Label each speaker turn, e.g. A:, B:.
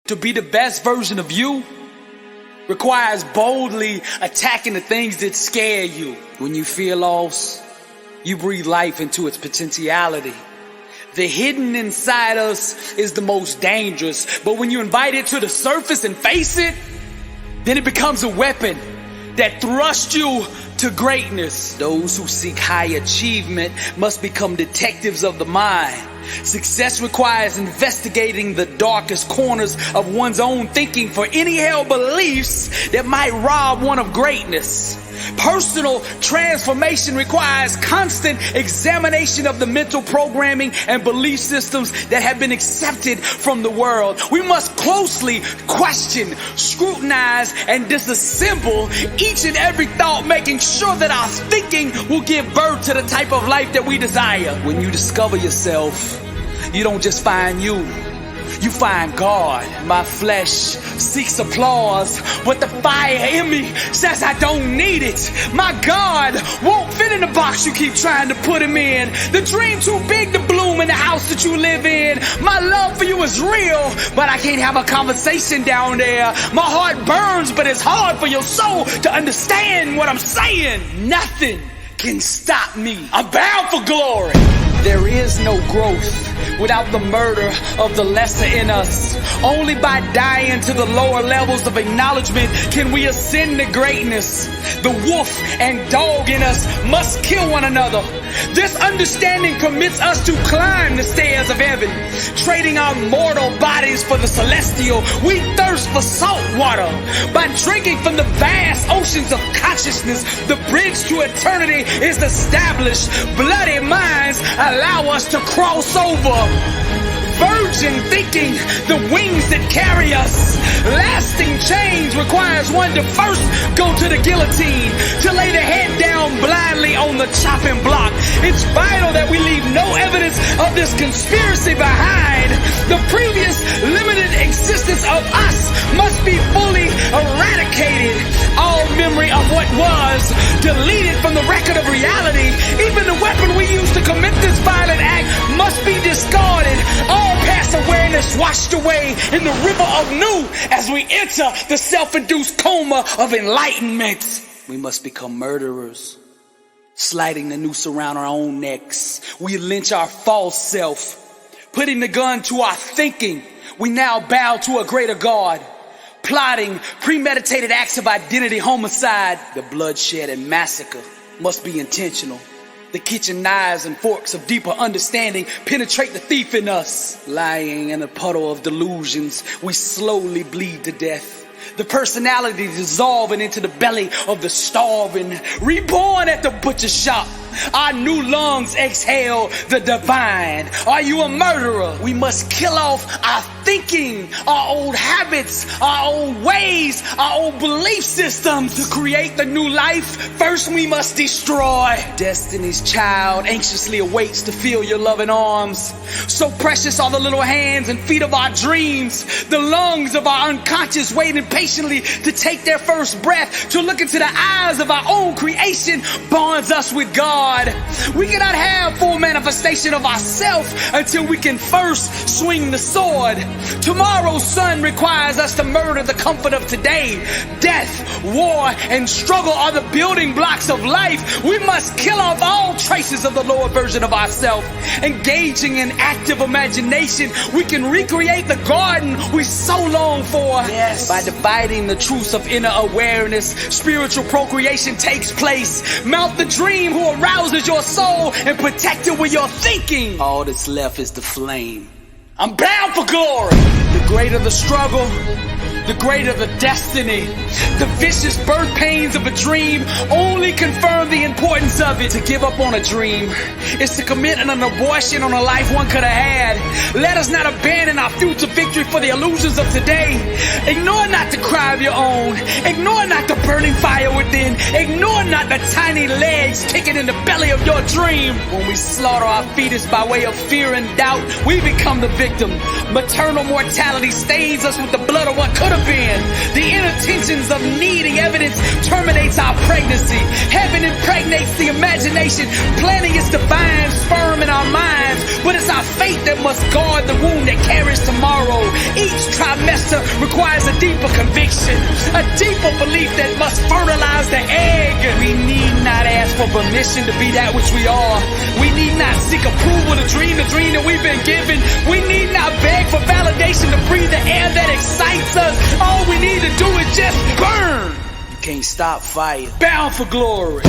A: To be the best version of you requires boldly attacking the things that scare you. When you feel lost, you breathe life into its potentiality. The hidden inside us is the most dangerous, but when you invite it to the surface and face it, then it becomes a weapon that thrusts you to greatness. Those who seek high achievement must become detectives of the mind. Success requires investigating the darkest corners of one's own thinking for any held beliefs that might rob one of greatness. Personal transformation requires constant examination of the mental programming and belief systems that have been accepted from the world. We must closely question, scrutinize, and disassemble each and every thought, making sure that our thinking will give birth to the type of life that we desire. When you discover yourself, you don't just find you find God. My flesh seeks applause, but the fire in me says I don't need it. My God won't fit in the box you keep trying to put him in. The dream too big to bloom in the house that you live in. My love for you is real, but I can't have a conversation down there. My heart burns, but it's hard for your soul to understand what I'm saying. Nothing can stop me. I'm bound for glory. There is no growth without the murder of the lesser in us. Only by dying to the lower levels of acknowledgement can we ascend to greatness. The wolf and dog in us must kill one another. This understanding permits us to climb the stairs of heaven, trading our mortal bodies for the celestial. We thirst for salt water. By drinking from the vast oceans of consciousness, the bridge to eternity is established. Bloody minds allow us to cross over. Virgin thinking, the wings that carry us. Lasting change requires one to first go to the guillotine, to lay the head down blindly on the chopping block. It's vital that we leave no evidence of this conspiracy behind. The previous limited existence of us must be fully eradicated. All memory of what was deleted from the record of reality. Even the weapon we used to commit this violent act must be discarded. All past awareness washed away in the river of new as we enter the self-induced coma of enlightenment. We must become murderers, sliding the noose around our own necks. We lynch our false self, putting the gun to our thinking. We now bow to a greater God, plotting premeditated acts of identity homicide. The bloodshed and massacre must be intentional. The kitchen knives and forks of deeper understanding penetrate the thief in us. Lying in a puddle of delusions, we slowly bleed to death. The personality dissolving into the belly of the starving. Reborn at the butcher shop, our new lungs exhale the divine. Are you a murderer? We must kill off our thinking, our old habits, our old ways, our old belief systems. To create the new life, first we must destroy. Destiny's child anxiously awaits to feel your loving arms. So precious are the little hands and feet of our dreams, the lungs of our unconscious waiting patiently to take their first breath. To look into the eyes of our own creation bonds us with God. We cannot have full manifestation of ourselves until we can first swing the sword. Tomorrow's sun requires us to murder the comfort of today. Death, war, and struggle are the building blocks of life. We must kill off all traces of the lower version of ourselves. Engaging in active imagination, we can recreate the garden we so long for. Yes. By dividing the truths of inner awareness, spiritual procreation takes place. Mount the dream who arouses your soul and protect it with your thinking. All that's left is the flame. I'm bound for glory. The greater the struggle, the greater the destiny. The vicious birth pains of a dream only confirm the importance of it. To give up on a dream is to commit an abortion on a life one could have had. Let us not abandon our future victory for the illusions of today. Ignore not the cry of your own. Ignore not the burning fire within. Ignore not the tiny legs kicking in the belly of your dream. When we slaughter our fetus by way of fear and doubt, we become the victim. Maternal mortality stains us with the blood of what could have have been. The inner tensions of needing evidence terminates our pregnancy. Heaven impregnates the imagination, planting its divine sperm in our minds. But it's our faith that must guard the womb that carries tomorrow. Each trimester requires a deeper conviction, a deeper belief that must fertilize the egg. We need not ask for permission to be that which we are. We need not seek approval to dream the dream that we've been given. We need not beg for validation to breathe the air that excites us. All we need to do is just burn. You can't stop fire. Bound for glory.